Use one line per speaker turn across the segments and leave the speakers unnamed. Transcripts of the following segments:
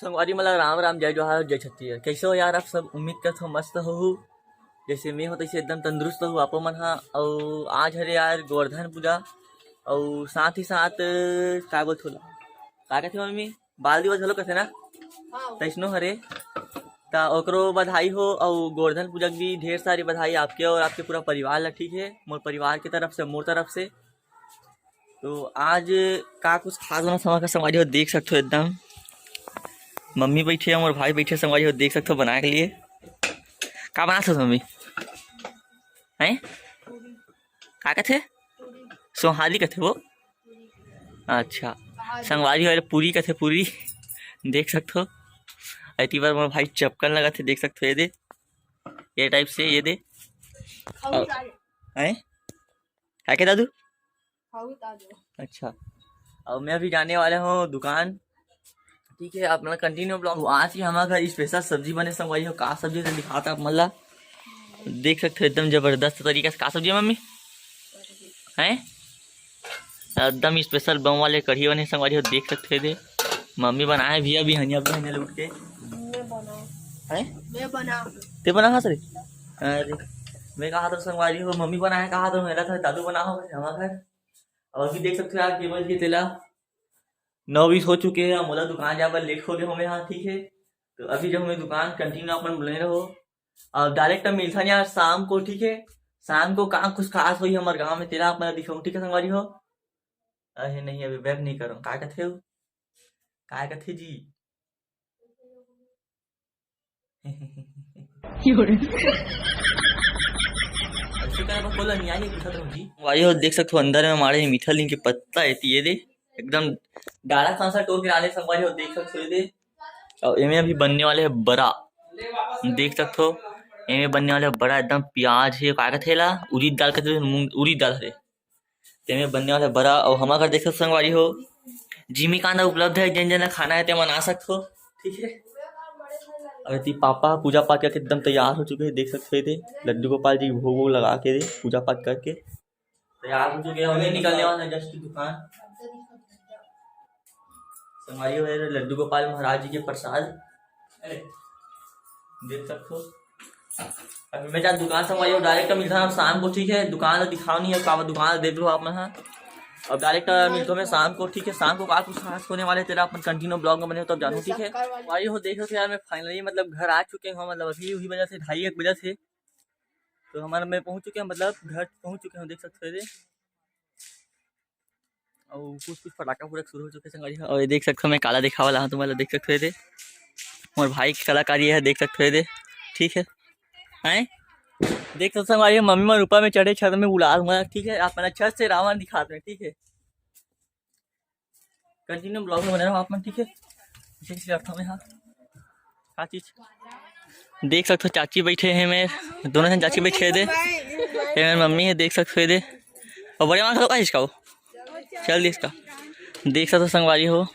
संगवारी मतलब राम राम जय जोहार जय छत्तीसगढ़। कैसे हो यार आप सब? उम्मीद करते हो मस्त हो। जैसे मैं हो तैसे एकदम तंदुरुस्त हो आप मन हा। और आज हरे यार गोवर्धन पूजा और साथ ही साथ का बोलत होला का कहते मम्मी बाल दिवस घलो कहते ना तैसनो हरे ता ओकरो बधाई हो। और गोवर्धन पूजा की भी ढेर सारी बधाई आपके और आपके पूरा परिवार ला। ठीक है, मोर परिवार की तरफ से मोर तरफ से। तो आज का कुछ खास बना समा का समाज हो देख सकते हो। एकदम मम्मी बैठे और भाई बैठे संगवारी हो देख सकते हो बनाए के लिए। का बना सकते मम्मी हैं का कहते सोहाली कहते वो। अच्छा संगवारी हो पूरी कहते पूरी देख सकते हो। ऐती बार मोर भाई चपकन लगा थे देख सकते हो। ये दे ये टाइप से ये दे हैं है क्या दादू। अच्छा अब मैं अभी जाने वाला हूँ दुकान। ठीक है, आप मतलब कंटिन्यू ब्लॉग। आज ही हमारे घर स्पेशल सब्जी बने संगवारी हो। का सब्जी से दिखाता आप मतलब देख सकते हो एकदम जबरदस्त तरीके से। का सब्जी है मम्मी हैं एकदम स्पेशल बम वाले कढ़ी बने संगवारी हो देख सकते थे। मम्मी बनाए भी अभी हनिया बहने उठ के ते बना सर। अरे मैं कहा तो संगवारी हो मम्मी बनाए कहा तो मेरा था दादू बना हो हमारा घर। और अभी देख सकते हो यार केवल के तेला 9:20 हो चुके हैं। मोला दुकान जाकर लेट हो गए हमें यहाँ। ठीक है, तो अभी जब हमें दुकान कंटिन्यू अपन बोले रहो अब डायरेक्ट मिलता यार शाम को। ठीक है, शाम को कहाँ कुछ खास हुई हमारे गाँव में तेरा अपना दिखाऊँ। ठीक है संगवारी हो। अरे नहीं अभी बैक नहीं करूँ का कहते हो का कहते जी भाई हो देख सकते हो अंदर में हमारे मीठा लीम के पत्ता है ये दे एकदम डाला सांसा टोर के आने संगवारी हो देख सकते हो। ये दे और इनमें अभी बनने वाले है बड़ा देख सकते हो। इनमें बनने वाले बड़ा एकदम प्याज है का कहते ला उड़ीद दाल कहते मूंग उड़ीद दाल है इनमें बनने वाला बड़ा। और हमारे घर देख सकते संगवारी हो जिमी कांदा उपलब्ध है। जिन जन खाना है ते मना सकते हो। ठीक है, अरे पापा पूजा पाठ करके एकदम तैयार हो चुके हैं देख सकते थे। लड्डू गोपाल जी भोग वोग लगा के दे पूजा पाठ करके तैयार हो चुके हैं। हमें निकलने वाला है जस्ट दुकान संगवारी हो। लड्डू गोपाल महाराज जी के प्रसाद देख सकते हो। अभी मैं जहाँ दुकान संगवारी हो डायरेक्ट मिलता हूँ शाम को। ठीक है, दुकान दिखाओ नहीं है का दुकान देख लो आप यहाँ। अब डायरेक्ट मिलता हूँ शाम को। ठीक है, शाम को कुछ खास होने वाले तेरा अपन कंटिन्यू ब्लॉग में बने हो तब जानू। ठीक है भाई हो देखो तो यार मैं फाइनली मतलब घर आ चुके हैं। मतलब अभी वही वजह से 2:30 बजे से तो हमारा मैं पहुंच चुके हैं मतलब घर पहुंच चुके हैं देख सकते थे। और कुछ पटाखा पूरा शुरू हो चुके संगवारी। और ये देख सकते हो मैं काला दिखा वाला हूँ तुम्हारा देख सकते थे। और भाई की कलाकारी है देख सकते थे। ठीक है हैं देख सकते संगवारी मम्मी मैं ऊपर में चढ़े छत में बुला दूंगा। ठीक है, आप छत से रावण दिखाते हैं। ठीक है, कंटिन्यू ब्लॉग में बने रहो आप। ठीक है, हाँ क्या चीज देख सकते हो चाची बैठे हैं मेरे दोनों जन चाची बैठे थे मेरी मम्मी है देख सकते थे। और बड़े माँ का इसका हो चल इसका देख सकते हो संगवारी हो।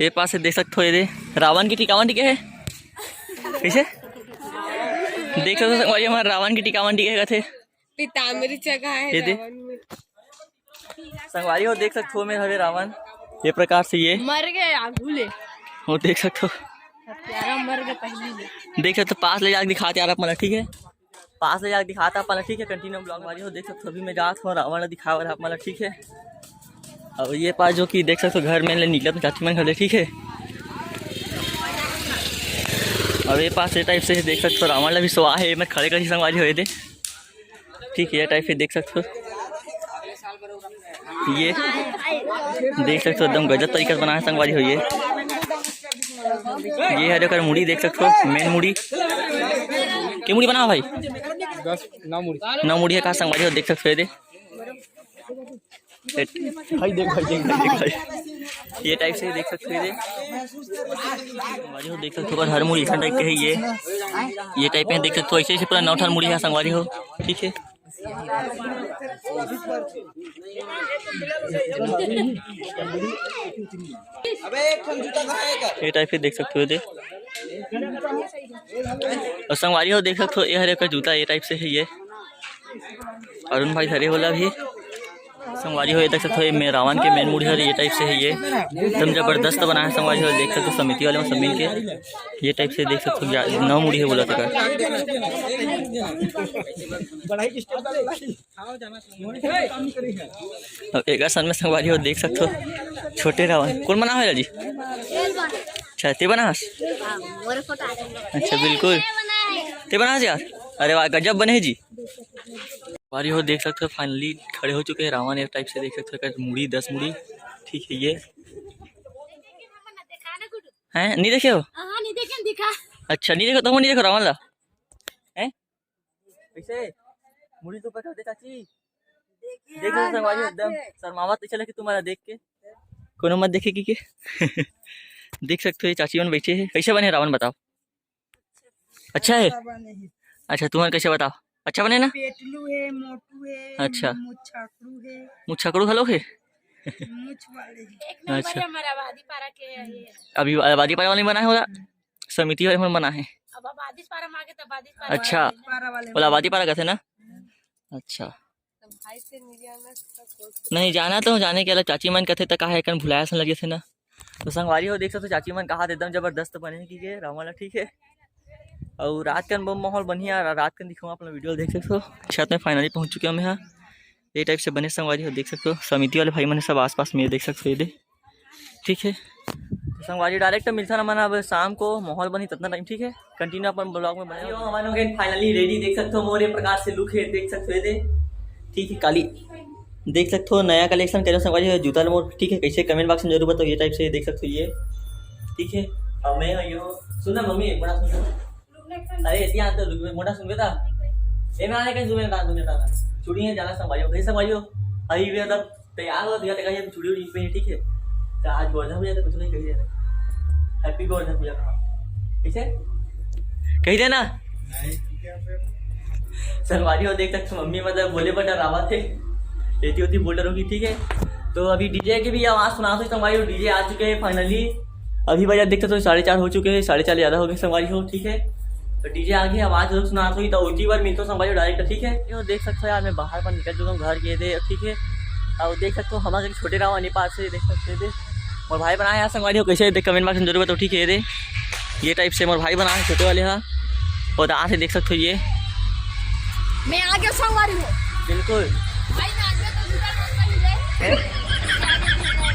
ये पास से देख सकते हो ये रावण की टिकावन टिके है कैसे देख सकते हो संगवारी हमारे रावण की टिकावन टिके थे पीताम्बरी जगह है ये दे संगवारी हो देख सकते हो मेरे हरे रावण ये प्रकार से ये मर गए भूले वो देख सकते हो मर गए पहले देख सकते हो। पास ले जाकर दिखाते यार अपना। ठीक है, पास ले जाकर दिखाता अपना। ठीक है, कंटिन्यू ब्लॉग वाली हो देख सकते हो। अभी मैं जाता हूँ रावण दिखा रहा अपना। ठीक है, और ये पास जो कि देख सकते हो घर में निकला तो चाची मन घर। ठीक है, और ये पास ये टाइप से देख सकते हो रावण भी सुहा है मैं खड़े कर संगवारी हो दे। ठीक है, ये टाइप से देख सकते हो ये देख सकते हो एकदम गजब तरीके से बनाया संगवारी हो। ये है जो मुड़ी देख सकते हो मेन मुड़ी की मुड़ी बना भाई 9 मुड़ी है कहा संगवारी हो देख सकते हो। भाई देख ये टाइप से देख सकते हो संगवारी हो देख सकते हो। हर मुड़ी टाइप के है ये टाइप में देख सकते हो। ऐसे पूरा 9 मुड़ी है संगवारी हो। ठीक है, ये टाइप से देख सकते हो दे और संगवारी हो देख सकते हो। ये हरे का जूता ये टाइप से है ये अरुण भाई धरे वाला भी संगवारी हो, ये देख सकते हो ये रावण के मेन मूडी है, ये टाइप से है। ये एकदम जबरदस्त बना है संगवारी हो, देख सकते हो समिति वाले में सब मिल के ये टाइप से देख सकते हो 9 मूडी है बोला था। एक सन में संगवारी हो देख सकते हो छोटे रावण कौन बना है जी? अच्छा ते बना, अच्छा बिल्कुल ते बना यार, अरे वाह गजब बने जी। वारी हो देख सकते हो फाइनली खड़े हो चुके हैं रावण एक टाइप से, देख सकते हो मूड़ी 10 मूड़ी, ठीक है। ये हैं नहीं देखे हो? नहीं देखे, दिखा अच्छा नहीं देखो, तुम नहीं देखो रावण ला हैं कैसे मूड़ी तो पकड़ दे चाची, देख लो संगवारी एकदम शर्मावा तो चला कि तुम्हारा देख के कोनो मत देखे की के देख सकते हो ये चाची मन बैठे हैं। कैसे बने रावण बताओ? अच्छा है, अच्छा तुम्हारे कैसे बताओ? अच्छा बने ना?
पेटलू है, मोटू है,
अच्छा
मुच्छाकड़ू है,
खलो है
मुछ वाले
अच्छा
हमारा आबादी पारा के है ये।
अभी आबादी पारा वाले बना है वाला समिति वाले में बना है।
अब आबादी पारा मांगे तो आबादी पारा
अच्छा
पारा वाले
बोला आबादी पारा कहते ना। अच्छा
भाई से
नहीं जाना तो जाने के अलग चाची मन कहते तक है कन भुलाया सन लगे थे ना। तो संगवारी हो देख सकते चाची मन कहा एकदम जबरदस्त बने की के रावण ठीक है। और रात का बम माहौल बढ़िया, रात का दिखाऊँ अपना वीडियो देख सकते हो। छत में फाइनली पहुंच चुके हम यहाँ, ये टाइप से बने संगवारी हो देख सकते हो। समिति वाले भाई मैंने सब आसपास में देख सकते हो ये ठीक है। तो संगवारी डायरेक्ट मिलता ना मना अब शाम को माहौल बनी ततना टाइम ठीक है। कंटिन्यू अपन ब्लॉग में बने हमारे फाइनली रेडी देख सकते हो, मोरे प्रकार से लुक है देख सकते हो ठीक है। काली देख सकते हो नया कलेक्शन करो संगवारी हो जूता मोर ठीक है। कैसे कमेंट बॉक्स में जरूर बताओ, ये टाइप से देख सकते हो ये ठीक है। और मैं यो सुनना मम्मी बड़ा सुन, अरे इतना तो मोटा सुन था ये मैं आने कहीं सुबह ना सुने था चूड़ी है जाना संभालियो कैसे संभालियो अभी भी मतलब तैयार हो दिया कहीं चूड़ी उड़ी पे ठीक है। तो आज गोवर्धन पूजा तो कुछ नहीं कही देना, हैप्पी गोवर्धन पूजा कैसे कही देना संगवारी हो देख सकते मम्मी मतलब बोले बटा रावा थे लेती होती बोल रही ठीक है। तो अभी डीजे की भी आवाज़ सुना दो संगवारी हो, डीजे आ चुके हैं फाइनली। अभी भैया देखते तो 4:30 हो चुके हैं, 4:30 ज़्यादा हो गए संगवारी हो ठीक है। तो डीजे आगे आवाज़ जरूर सुना हुई तो उसी बार मिलता हूँ संगवारी डायरेक्ट ठीक है। ये देख सकते हो यार मैं बाहर पर निकल चुका हूँ घर गए थे ठीक है। और देख सकते हो हमारे छोटे राव अनी पास से देख सकते थे और भाई बनाए यहाँ संगवारी हो कैसे देख कमेंट बॉक्स में जरूर बताओ ठीक है। ये टाइप से मोर भाई बनाए छोटे वाले हाँ और यहाँ से देख सकते हो ये
मैं आगे संगवारी हूँ
बिल्कुल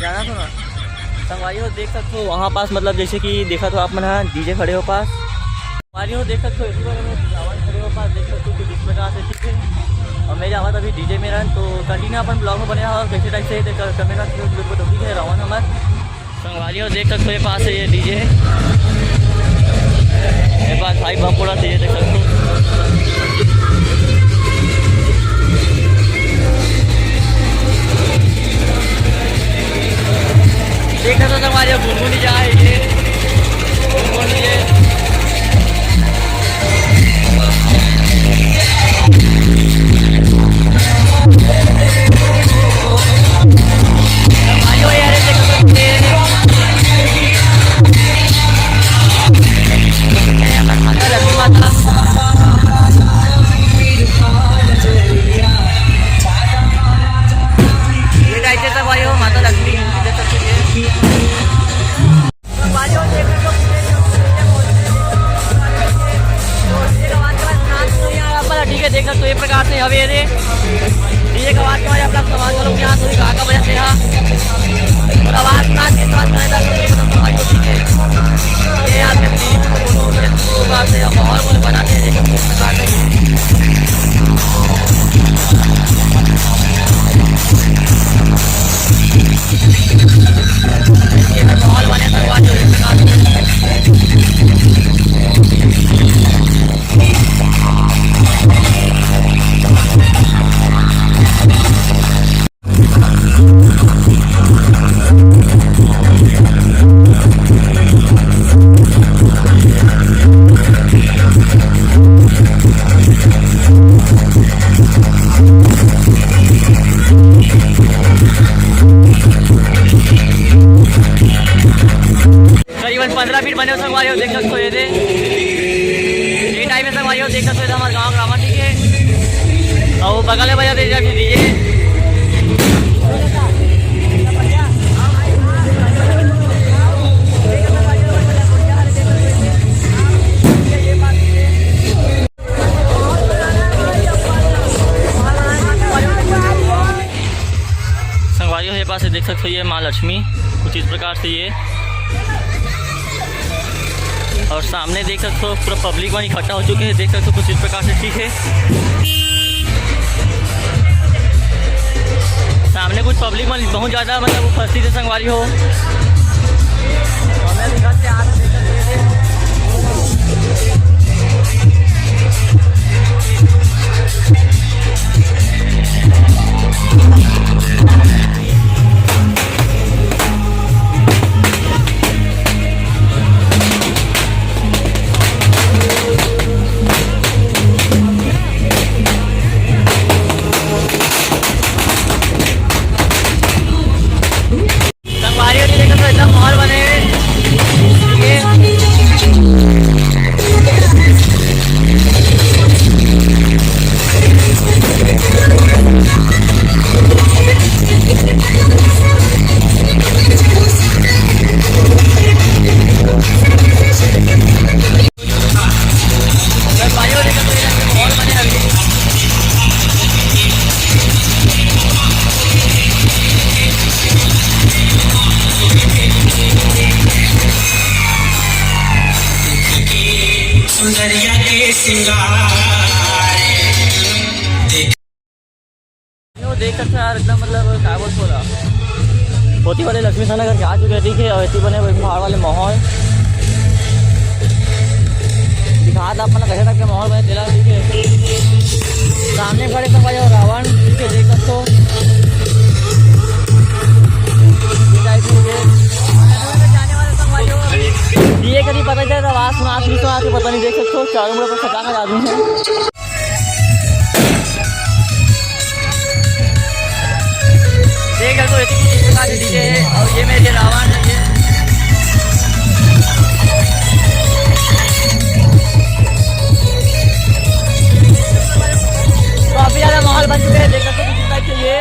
जाना तो ना संगवारी हो देख सकते हो वहाँ पास मतलब जैसे कि देखा तो आप मन डीजे खड़े हो पास संगवारी हो देख सकते हो इसी बारे में रावण खड़े हो पास देख सकते हो कुछ इसमें कहाँ से ठीक है। और मेरी आवाज़ अभी डीजे में रन तो कंटिन्यू अपन ब्लॉग में बने और कैसे टाइप से कमेंट तो ठीक है। रावण हमारे संगवारी हो देख सकते हो ये पास है ये डीजे मेरे पास भाई बम पूरा डीजे देख सकते हो। देखा तो हमारे गुनगुनी जाए ये गुनगुनी ये माता लक्ष्मी ठीक है। देख सकते हो ये प्रकार से हवे रे डीजे का आवाज के अपना समाज वालों यहाँ थोड़ी गा का वजह से और आवाज ना के साथ में ठीक है। ये यार मैं से माहौल बनाते हैं माहौल बने करीबन 15 फीट बने संगवारी हो देख सकते हो ये टाइम में संगवारी हो देख सकते हो हमारे गाँव ग्रामा ठीक है। और बगल में बजा दे डीजे सकते हो ये माँ लक्ष्मी कुछ इस प्रकार से ये, और सामने देख सकते हो पूरा पब्लिक वहाँ इकट्ठा हो चुके हैं, देख सकते हो कुछ इस प्रकार से, ठीक है। सामने कुछ पब्लिक वहाँ बहुत ज़्यादा मतलब उपस्थित है संगवारी हो। और मैं दिखाते आ रहे हैं। देख सकते यार एकदम मतलब क्या बोल रहा पोती वाले लक्ष्मी नगर के आ चुके हैं, ठीक है। और ऐसे बने पहाड़ वाले माहौल दिखा था अपना कैसे तक के माहौल बने दिला, ठीक है। सामने खड़े सब भाई और रावण, ठीक है, देख सकते हो। ये कभी पता चला आवाज सुना पता नहीं, देख सकते हो चारों मुड़े पर सटा कर आदमी है। देख तो इतनी डीजे है और ये मेरे रावण है ये। काफी ज्यादा माहौल बन चुके हैं, देख सकते हो टाइप से ये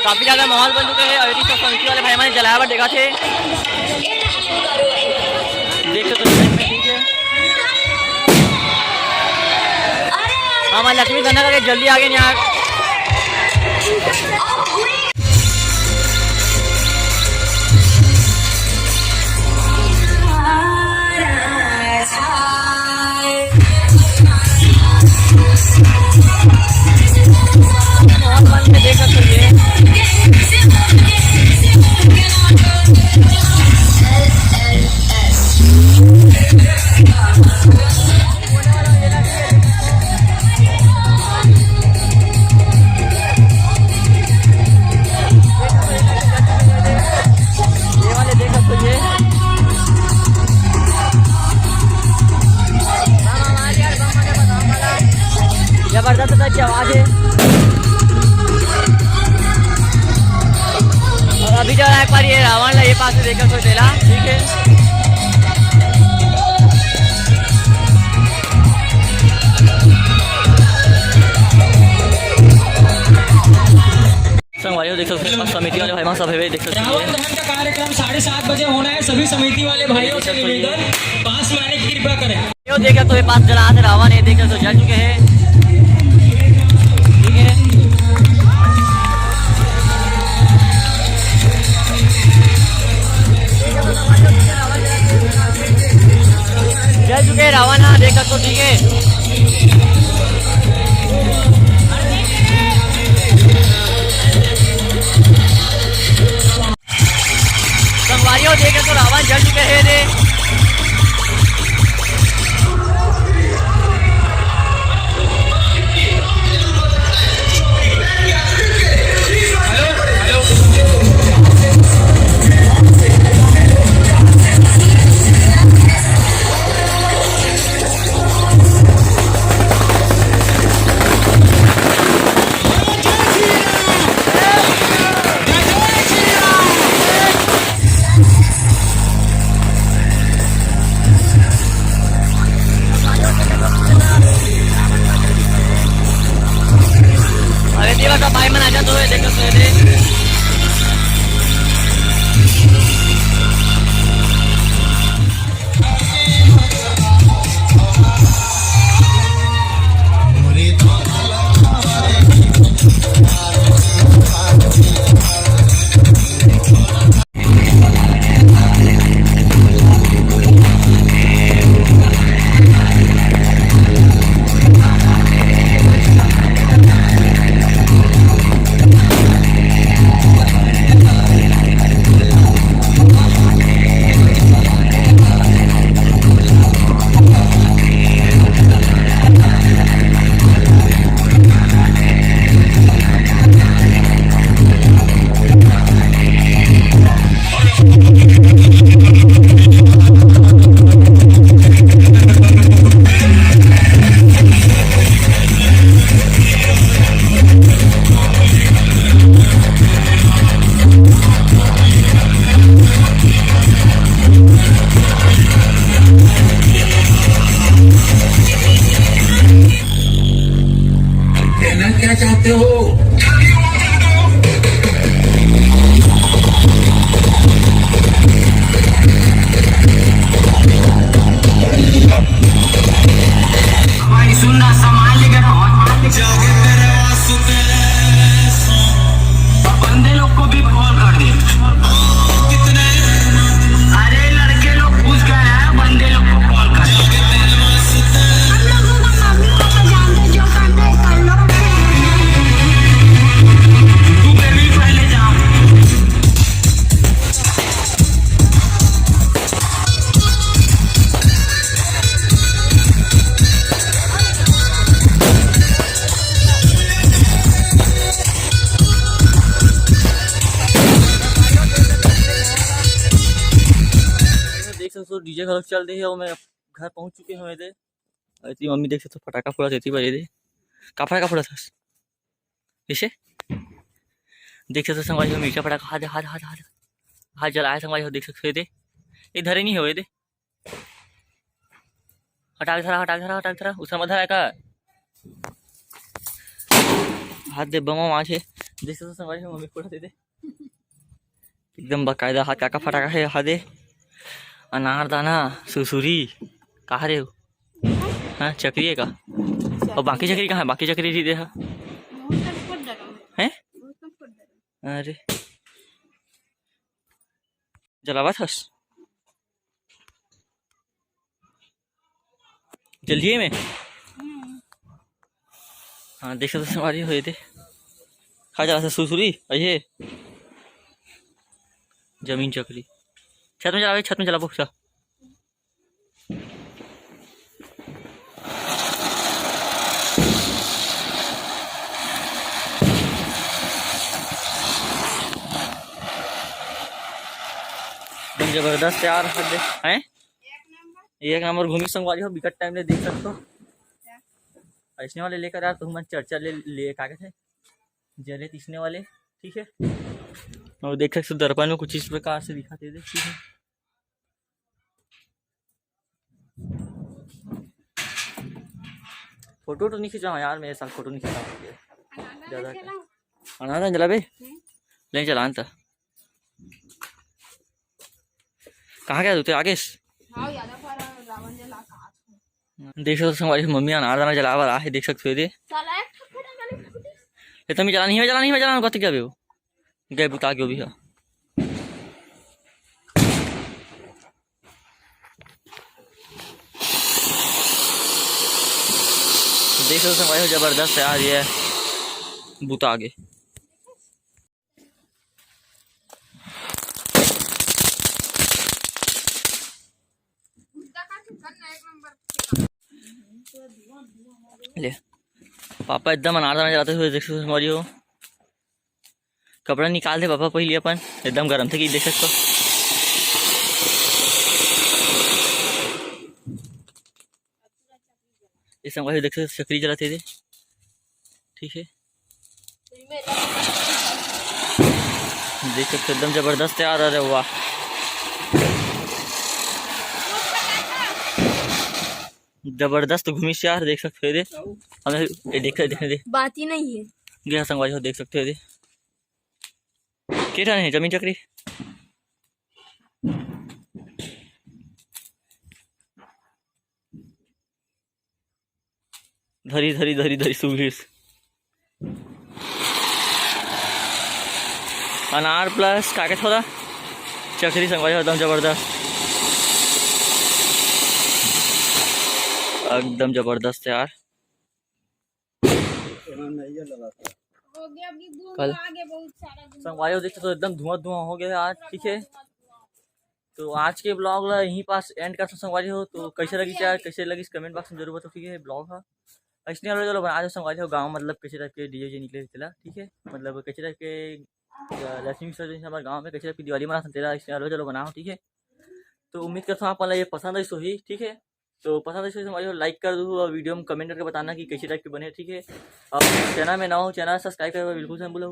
काफी ज्यादा माहौल बन चुके हैं। और ये समिति वाले भाई मैंने जलाया देखा थे, देख सकते हो, ठीक है। हमारे लक्ष्मी धना करके जल्दी आगे यहाँ। देख सकते हैं जबरदस्त टाइप की आवाज़ है। और अभी जो है एक बार ये रावण ये पास से देखकर कोई देला, ठीक है। संगवारियों देख सकते हैं समिति वाले भाई सब है, देख सकते हैं।
रावण दहन का कार्यक्रम 7:30 बजे होना है। सभी समिति वाले भाइयों से निवेदन पास में आने की कृपा करें।
यो देखा तो ये पास जला थे रावण, ये देखा तो जल चुके हैं, ठीक है। जल चुके हैं रावण, हाँ देखा तो, ठीक है। संगवारियों देखे तो रावण जल चुके हैं रे। सकते हो डीजे घर चल रही है और मैं घर पहुंच चुके हैं मेरे। इतनी मम्मी देख सकते हो पटाखा फोड़ा देती बजे दे का पटाखा फोड़ा था इसे देख सकते हो संगवारी हो मीठा पटाखा हाथ हाथ हाथ हाथ हाथ जलाया संगवारी हो देख सकते हो दे इधर ही नहीं हो दे हटा धरा उसका मधा है का हाथ दे बम आज है देख सकते हो संगवारी हो मम्मी फोड़ा दे एकदम बाकायदा हाथ का फटाका है हाथ दे अनारदाना सुसुरी कहाँ रे हाँ चक्री है का और बाकी चक्री कहाँ है बाकी चक्री थी देखा हैं अरे जलावा था जल्दी में हाँ देख सकते हमारी हुए थे खा जला सुसुरी ये जमीन चक्री छत में जला बुक्सा जबरदस्त यार हैं एक नंबर घूमी संगवारी हो बिकट टाइम ले देख सकते हो ऐसने वाले लेकर यार तुम चर्चा ले का थे जले तीसने वाले ठीक है और देख सकते हो दर्पण में कुछ इस प्रकार से दिखाते थे ठीक है फोटो तो नहीं खींचा यार मेरे साथ फोटो नहीं खींचा ज्यादा अनाना जला बे ले चला था कहाँ गया तू आगे देख सकते हो हमारी मम्मी अनारदाना जलावा रहा है देख सकते हो ये तो मैं जला नहीं कत क्या वो गए बुता के भी है देख सकते हो जबरदस्त यार ये बुता आगे ले पापा एकदम अनारदाना जलाते हुए देख सकते हमारी हो कपड़ा निकाल दे पापा पहले अपन एकदम गर्म थे कि देख सकते हो इस समय देख सकते चक्री जलाते थे ठीक है देख सकते एकदम जबरदस्त यार अरे वाह जबरदस्त घूमी से यार देख सकते हो हमें देख
बात ही नहीं है
गया संगवारी हो देख सकते हो क्या है जमीन चक्री धरी धरी धरी धरी सुबीर अनार प्लस काके थोड़ा चक्री संगवारी एकदम जबरदस्त एकदम जबरदस्त यार कल संगवारी देख तो एकदम धुआं हो गया आज ठीक है तो आज के ब्लॉग ला यहीं पास एंड कर संगवारी हो तो कैसे लगी यार कैसे लगी कमेंट बॉक्स में जरूर बताओ ठीक है ब्लॉग है ऐसे वाले चलो बना दो संगवारी हो गाँव मतलब कैसे टाइप के डीजे निकले थे ठीक है मतलब कैसे टाइप के लक्ष्मी विसर्जन हमारे गाँव में कैसे टाइप की दिवाली मना तेरा ऐसे वाले चलो बनाओ ठीक है तो उम्मीद करता हूँ आप ये पसंद है सो ही ठीक है तो पसंद है हमारे लाइक कर दो और वीडियो में कमेंट करके बताना कि कैसे टाइप के बने ठीक है और चैनल में ना हो चैनल सब्सक्राइब करके बिल्कुल से बोलो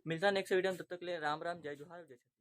मिलता है नेक्स्ट वीडियो में तब तक के लिए राम राम जय जोहार जय